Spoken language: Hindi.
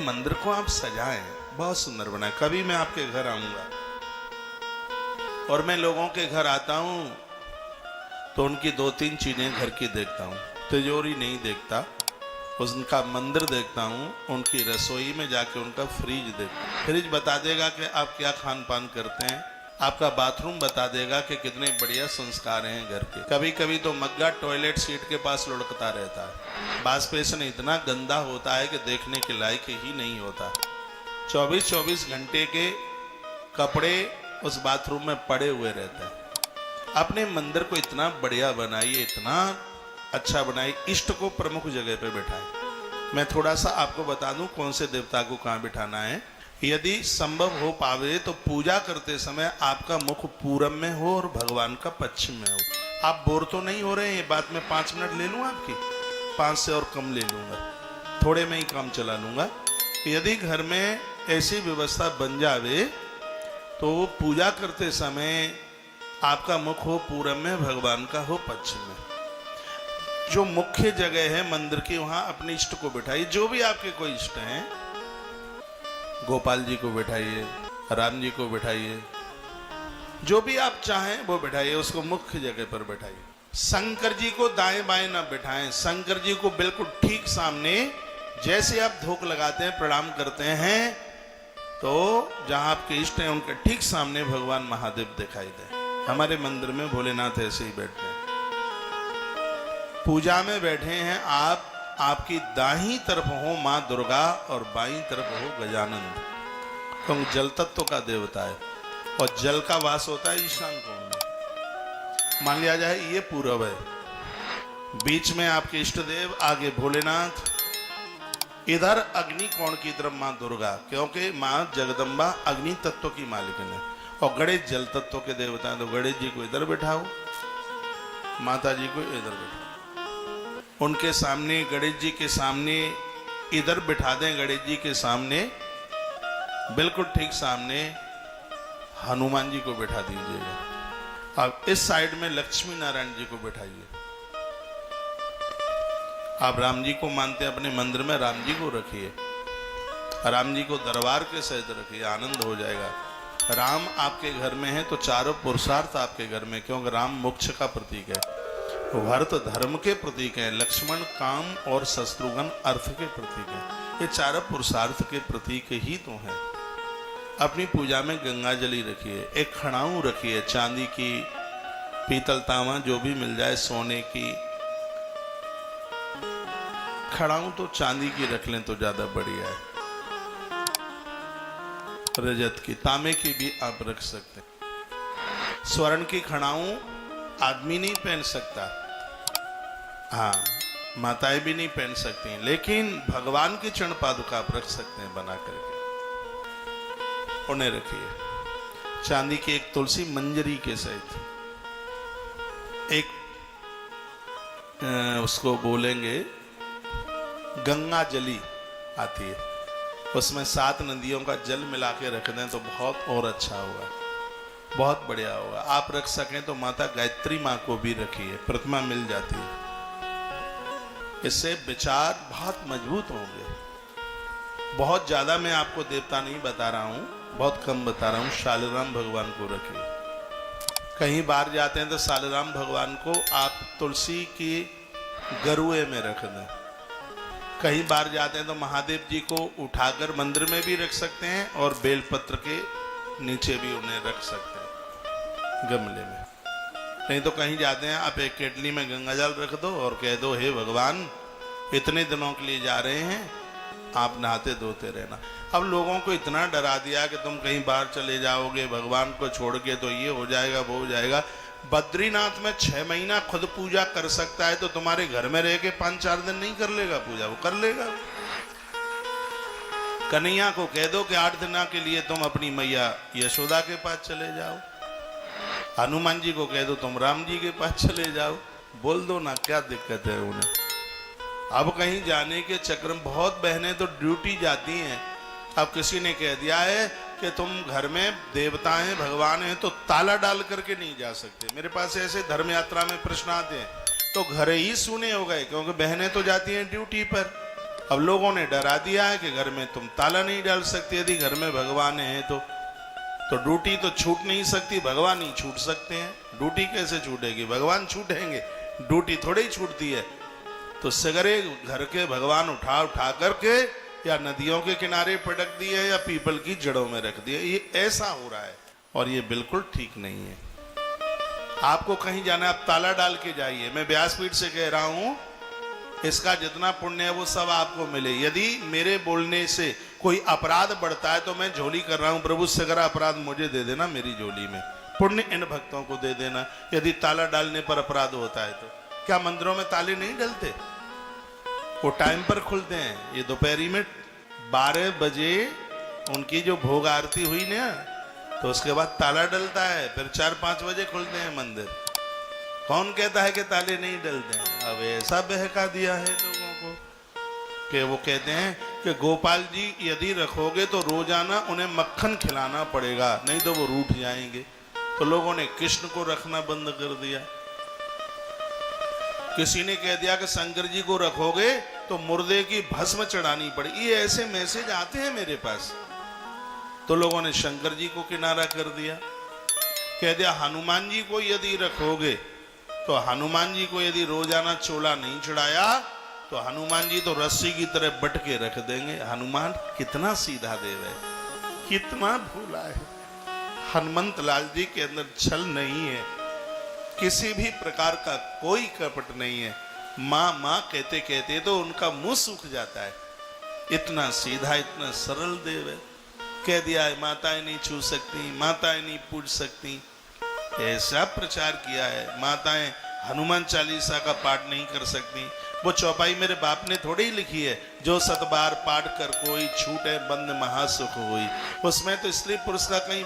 मंदिर को आप सजाएं, बहुत सुंदर बनाए। कभी मैं आपके घर आऊंगा और मैं लोगों के घर आता हूं तो उनकी 2-3 चीजें घर की देखता हूं। तिजोरी नहीं देखता, उनका मंदिर देखता हूं, उनकी रसोई में जाके उनका फ्रिज देखता हूं। फ्रिज बता देगा कि आप क्या खान पान करते हैं, आपका बाथरूम बता देगा कि कितने बढ़िया संस्कार हैं घर के। कभी कभी तो मग्गा टॉयलेट सीट के पास लुढ़कता रहता है। वाश बेसिन इतना गंदा होता है कि देखने के लायक ही नहीं होता। 24-24 घंटे के कपड़े उस बाथरूम में पड़े हुए रहते हैं। अपने मंदिर को इतना बढ़िया बनाइए, इतना अच्छा बनाइए, इष्ट को प्रमुख जगह पे बैठाएं। मैं थोड़ा सा आपको बता दूं कौन से देवता को कहाँ बिठाना है। यदि संभव हो पावे तो पूजा करते समय आपका मुख पूरब में हो और भगवान का पश्चिम में हो। आप बोर तो नहीं हो रहे हैं? ये बात मैं 5 मिनट ले लूँ आपकी, 5 से और कम ले लूँगा, थोड़े में ही काम चला लूँगा। यदि घर में ऐसी व्यवस्था बन जावे तो पूजा करते समय आपका मुख हो पूरब में, भगवान का हो पश्चिम में। जो मुख्य जगह है मंदिर की, वहां अपने इष्ट को बिठाइए। जो भी आपके कोई इष्ट हैं, गोपाल जी को बिठाइए, राम जी को बिठाइए, जो भी आप चाहें वो बिठाइए, उसको मुख्य जगह पर बिठाइए। शंकर जी को दाएं बाएं ना बिठाएं, शंकर जी को बिल्कुल ठीक सामने। जैसे आप धूप लगाते हैं, प्रणाम करते हैं, तो जहां आपके इष्ट हैं उनके ठीक सामने भगवान महादेव दिखाई दे। हमारे मंदिर में भोलेनाथ ऐसे ही बैठे हैं। पूजा में बैठे हैं आप, आपकी दाहिनी तरफ हो मां दुर्गा और बाईं तरफ हो गजानंद, क्योंकि जल तत्व का देवता है और जल का वास होता है ईशान कोण में। मान लिया जाए ये पूरब है, बीच में आपके इष्ट देव, आगे भोलेनाथ, इधर अग्नि कोण की तरफ मां दुर्गा, क्योंकि मां जगदम्बा अग्नि तत्व की मालिकन है। और गणेश जल तत्व के देवता हैं, तो गणेश जी को इधर बैठाओ, माता जी को इधर बैठाओ। उनके सामने, गणेश जी के सामने इधर बिठा दें, गणेश जी के सामने बिल्कुल ठीक सामने हनुमान जी को बैठा दीजिएगा। अब इस साइड में लक्ष्मी नारायण जी को बैठाइए। आप राम जी को मानते हैं अपने मंदिर में, राम जी को रखिए, राम जी को दरबार के सहित रखिए, आनंद हो जाएगा। राम आपके घर में है तो चारों पुरुषार्थ आपके घर में, क्योंकि राम मोक्ष का प्रतीक है, भरत धर्म के प्रतीक है, लक्ष्मण काम और शत्रुघ्न अर्थ के प्रतीक है। ये चारों पुरुषार्थ के प्रतीक ही तो हैं। अपनी पूजा में गंगा जली रखिए, एक खड़ाऊ रखिए, चांदी की, पीतल तांबा जो भी मिल जाए, सोने की। खड़ाऊ तो चांदी की रख लें तो ज्यादा बढ़िया है, रजत की, तांबे की भी आप रख सकते हैं। स्वर्ण की खड़ाऊ आदमी नहीं पहन सकता, हाँ माताएं भी नहीं पहन सकती, लेकिन भगवान की चरण पादुका आप रख सकते हैं बना करके, उन्हें रखिए। चांदी की एक तुलसी मंजरी के सहित, एक उसको बोलेंगे गंगा जली आती है, उसमें 7 नदियों का जल मिला के रख दें तो बहुत और अच्छा होगा, बहुत बढ़िया होगा। आप रख सकें तो माता गायत्री माँ को भी रखिए, प्रतिमा मिल जाती है, इससे विचार बहुत मजबूत होंगे। बहुत ज्यादा मैं आपको देवता नहीं बता रहा हूँ, बहुत कम बता रहा हूँ। शालिग्राम भगवान को रखिए। कहीं बाहर जाते हैं तो शालिग्राम भगवान को आप तुलसी की गरुए में रख दें। कहीं बाहर जाते हैं तो महादेव जी को उठाकर मंदिर में भी रख सकते हैं और बेलपत्र के नीचे भी उन्हें रख सकते हैं, गमले में। नहीं तो कहीं जाते हैं आप एक केटली में गंगा जल रख दो और कह दो हे भगवान इतने दिनों के लिए जा रहे हैं, आप नहाते धोते रहना। अब लोगों को इतना डरा दिया कि तुम कहीं बाहर चले जाओगे भगवान को छोड़ के तो ये हो जाएगा वो हो जाएगा। बद्रीनाथ में 6 महीना खुद पूजा कर सकता है तो तुम्हारे घर में रह के 5-4 दिन नहीं कर लेगा पूजा? वो कर लेगा। कन्हैया को कह दो कि 8 दिन के लिए तुम अपनी मैया यशोदा के पास चले जाओ। हनुमान जी को कह दो तुम राम जी के पास चले जाओ, बोल दो ना, क्या दिक्कत है उन्हें। अब कहीं जाने के चक्कर में बहुत बहनें तो ड्यूटी जाती हैं। अब किसी ने कह दिया है कि तुम घर में देवता हैं भगवान हैं तो ताला डाल करके नहीं जा सकते। मेरे पास ऐसे धर्म यात्रा में प्रश्न आते हैं तो घर ही सुने हो गए, क्योंकि बहनें तो जाती हैं ड्यूटी पर। अब लोगों ने डरा दिया है कि घर में तुम ताला नहीं डाल सकते, यदि घर में भगवान है तो ड्यूटी तो छूट नहीं सकती, भगवान ही छूट सकते हैं। ड्यूटी कैसे छूटेगी, भगवान छूटेंगे, ड्यूटी थोड़ी ही छूटती है। तो सगरे घर के भगवान उठा उठा करके या नदियों के किनारे पटक दिए या पीपल की जड़ों में रख दिए। ये ऐसा हो रहा है और ये बिल्कुल ठीक नहीं है। आपको कहीं जाना है, आप ताला डाल के जाइए। मैं व्यासपीठ से कह रहा हूं, इसका जितना पुण्य है वो सब आपको मिले। यदि मेरे बोलने से कोई अपराध बढ़ता है तो मैं झोली कर रहा हूं, प्रभु सगरा अपराध मुझे दे देना, मेरी झोली में पुण्य इन भक्तों को दे देना। यदि ताला डालने पर अपराध होता है तो क्या मंदिरों में ताले नहीं डलते? वो टाइम पर खुलते हैं। ये दोपहरी में 12 बजे उनकी जो भोग आरती हुई ना, तो उसके बाद ताला डलता है, फिर 4-5 बजे खुलते हैं मंदिर। कौन कहता है कि ताले नहीं डलते हैं? अब ऐसा बहका दिया है लोगों को कि वो कहते हैं कि गोपाल जी यदि रखोगे तो रोजाना उन्हें मक्खन खिलाना पड़ेगा, नहीं तो वो रूठ जाएंगे। तो लोगों ने कृष्ण को रखना बंद कर दिया। किसी ने कह दिया कि शंकर जी को रखोगे तो मुर्दे की भस्म चढ़ानी पड़ेगी। ये ऐसे मैसेज आते हैं मेरे पास। तो लोगों ने शंकर जी को किनारा कर दिया, कह दिया हनुमान जी को यदि रखोगे तो हनुमान जी को यदि रोजाना चोला नहीं चढ़ाया तो हनुमान जी तो रस्सी की तरह बट के रख देंगे। हनुमान कितना सीधा देव है, कितना भोला है। हनुमंत लाल जी के अंदर छल नहीं है, किसी भी प्रकार का कोई कपट नहीं है। माँ माँ कहते कहते तो उनका मुंह सूख जाता है। इतना सीधा, इतना सरल देव है। कह दिया है माताएं नहीं छू सकती, माताएं नहीं पूज सकती, ऐसा प्रचार किया है। माताएं हनुमान चालीसा का पाठ नहीं कर सकती। वो चौपाई मेरे बाप ने थोड़ी ही लिखी है, जो 7 बार पाठ कर कोई छूटे बंद महासुख हुई। उसमें तो स्त्री पुरुष का कहीं